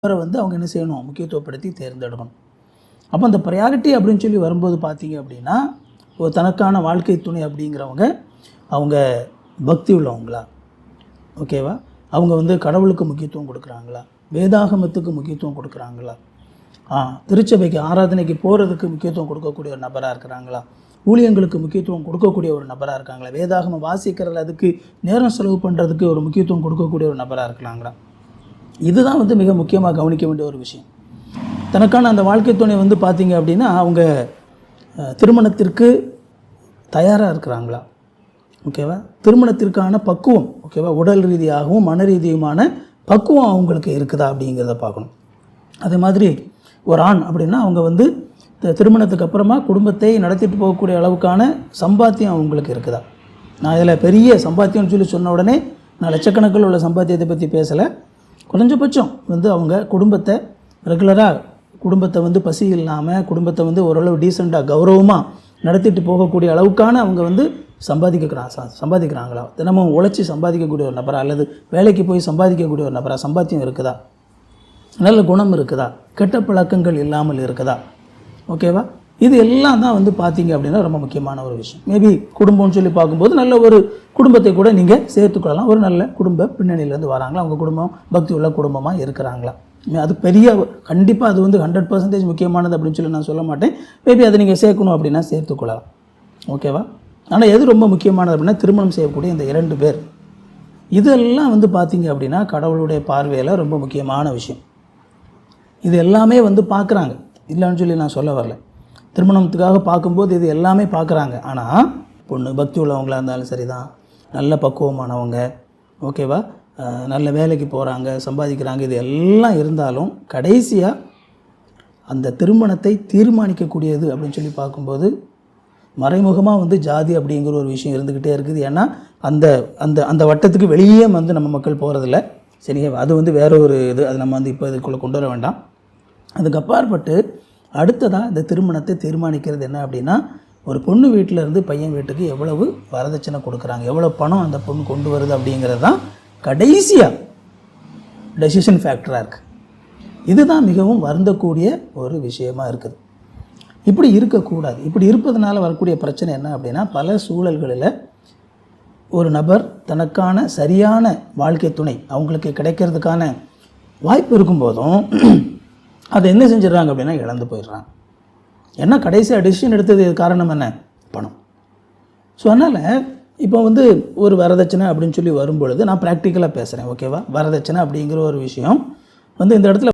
அவரை வந்து அவங்க என்ன செய்யணும், முக்கியத்துவப்படுத்தி தேர்ந்தெடுக்கணும். அப்போ அந்த ப்ரையாரிட்டி அப்படின்னு சொல்லி வரும்போது பார்த்தீங்க அப்படின்னா, ஒரு தனக்கான வாழ்க்கை துணை அப்படிங்கிறவங்க அவங்க பக்தி உள்ளவங்களா, ஓகேவா, அவங்க வந்து கடவுளுக்கு முக்கியத்துவம் கொடுக்குறாங்களா, வேதாகமத்துக்கு முக்கியத்துவம் கொடுக்குறாங்களா, திருச்சபைக்கு ஆராதனைக்கு போகிறதுக்கு முக்கியத்துவம் கொடுக்கக்கூடிய ஒரு நபராக இருக்கிறாங்களா, ஊழியங்களுக்கு முக்கியத்துவம் கொடுக்கக்கூடிய ஒரு நபராக இருக்காங்களா, வேதாகமம் வாசிக்கிறதுல அதுக்கு நேரம் செலவு பண்ணுறதுக்கு ஒரு முக்கியத்துவம் கொடுக்கக்கூடிய ஒரு நபராக இருக்கிறாங்களா. இதுதான் வந்து மிக முக்கியமாக கவனிக்க வேண்டிய ஒரு விஷயம். தனக்கான அந்த வாழ்க்கை துணை வந்து பார்த்திங்க அப்படின்னா அவங்க திருமணத்திற்கு தயாராக இருக்கிறாங்களா, ஓகேவா, திருமணத்திற்கான பக்குவம், ஓகேவா, உடல் ரீதியாகவும் மன ரீதியுமான பக்குவம் அவங்களுக்கு இருக்குதா அப்படிங்கிறத பார்க்கணும். அதே மாதிரி ஒரு ஆண் அப்படின்னா அவங்க வந்து திருமணத்துக்கு அப்புறமா குடும்பத்தை நடத்திட்டு போகக்கூடிய அளவுக்கான சம்பாத்தியம் அவங்களுக்கு இருக்குதா. நான் இதில் பெரிய சம்பாத்தியம்னு சொல்லி சொன்ன உடனே நான் லட்சக்கணக்கில் உள்ள சம்பாத்தியத்தை பற்றி பேசலை. குறைஞ்சபட்சம் வந்து அவங்க குடும்பத்தை ரெகுலராக குடும்பத்தை வந்து பசி இல்லாமல் குடும்பத்தை வந்து ஓரளவு டீசெண்டாக கௌரவமாக நடத்திட்டு போகக்கூடிய அளவுக்கான அவங்க வந்து சம்பாதிக்கிறாங்களா, தினமும் உழைச்சி சம்பாதிக்கக்கூடிய ஒரு நபரா, அல்லது வேலைக்கு போய் சம்பாதிக்கக்கூடிய ஒரு நபரா, சம்பாத்தியம் இருக்குதா, நல்ல குணம் இருக்குதா, கெட்ட பழக்கங்கள் இல்லாமல் இருக்குதா, ஓகேவா. இது எல்லாம் தான் வந்து பார்த்தீங்க அப்படின்னா ரொம்ப முக்கியமான ஒரு விஷயம். மேபி குடும்பம்னு சொல்லி பார்க்கும்போது நல்ல ஒரு குடும்பத்தை கூட நீங்கள் சேர்த்துக்கொள்ளலாம். ஒரு நல்ல குடும்ப பின்னணியிலேருந்து வராங்களா, அவங்க குடும்பம் பக்தி உள்ள குடும்பமாக இருக்கிறாங்களா, அது பெரிய கண்டிப்பாக அது வந்து 100% முக்கியமானது அப்படின்னு சொல்லி நான் சொல்ல மாட்டேன். மேபி அதை நீங்கள் சேர்க்கணும் அப்படின்னா சேர்த்துக்கொள்ளலாம், ஓகேவா. ஆனால் எது ரொம்ப முக்கியமானது அப்படின்னா திருமணம் செய்யக்கூடிய இந்த 2 பேர், இதெல்லாம் வந்து பார்த்தீங்க அப்படின்னா கடவுளுடைய பார்வையில் ரொம்ப முக்கியமான விஷயம். இது எல்லாமே வந்து பார்க்குறாங்க, இல்லைன்னு சொல்லி நான் சொல்ல வரல. திருமணத்துக்காக பார்க்கும்போது இது எல்லாமே பார்க்குறாங்க. ஆனால் பொண்ணு பக்தி உள்ளவங்களாக இருந்தாலும் சரி தான், நல்ல பக்குவமானவங்க, ஓகேவா, நல்ல வேலைக்கு போகிறாங்க, சம்பாதிக்கிறாங்க, இது எல்லாம் இருந்தாலும் கடைசியாக அந்த திருமணத்தை தீர்மானிக்கக்கூடியது அப்படின்னு சொல்லி பார்க்கும்போது மறைமுகமாக வந்து ஜாதி அப்படிங்கிற ஒரு விஷயம் இருந்துக்கிட்டே இருக்குது. ஏன்னா அந்த அந்த அந்த வட்டத்துக்கு வெளியே வந்து நம்ம மக்கள் போகிறதில்ல, சரியா. அது வந்து வேற ஒரு இது, அது நம்ம வந்து இப்போ இதுக்குள்ளே கொண்டு வர வேண்டாம். அதுக்கு அப்பாற்பட்டு அடுத்ததாக இந்த திருமணத்தை தீர்மானிக்கிறது என்ன அப்படின்னா, ஒரு பொண்ணு வீட்டிலேருந்து பையன் வீட்டுக்கு எவ்வளவு வரதட்சணை கொடுக்குறாங்க, எவ்வளோ பணம் அந்த பொண்ணு கொண்டு வருது அப்படிங்கிறது தான் கடைசியாக டெசிஷன் ஃபேக்டராக இருக்குது. இதுதான் மிகவும் வருந்தக்கூடிய ஒரு விஷயமா இருக்குது. இப்படி இருக்கக்கூடாது. இப்படி இருப்பதனால வரக்கூடிய பிரச்சனை என்ன அப்படின்னா, பல சூழல்களில் ஒரு நபர் தனக்கான சரியான வாழ்க்கை துணை அவங்களுக்கு கிடைக்கிறதுக்கான வாய்ப்பு இருக்கும்போதும் அதை என்ன செஞ்சிடறாங்க அப்படின்னா இழந்து போயிடுறாங்க. ஏன்னா கடைசியாக டெசிஷன் எடுத்தது காரணம் என்ன, பணம். ஸோ அதனால் இப்போ வந்து ஒரு வரதட்சணை அப்படின்னு சொல்லி வரும்பொழுது நான் ப்ராக்டிக்கலாக பேசுகிறேன், ஓகேவா. வரதட்சணை அப்படிங்கிற ஒரு விஷயம் வந்து இந்த இடத்துல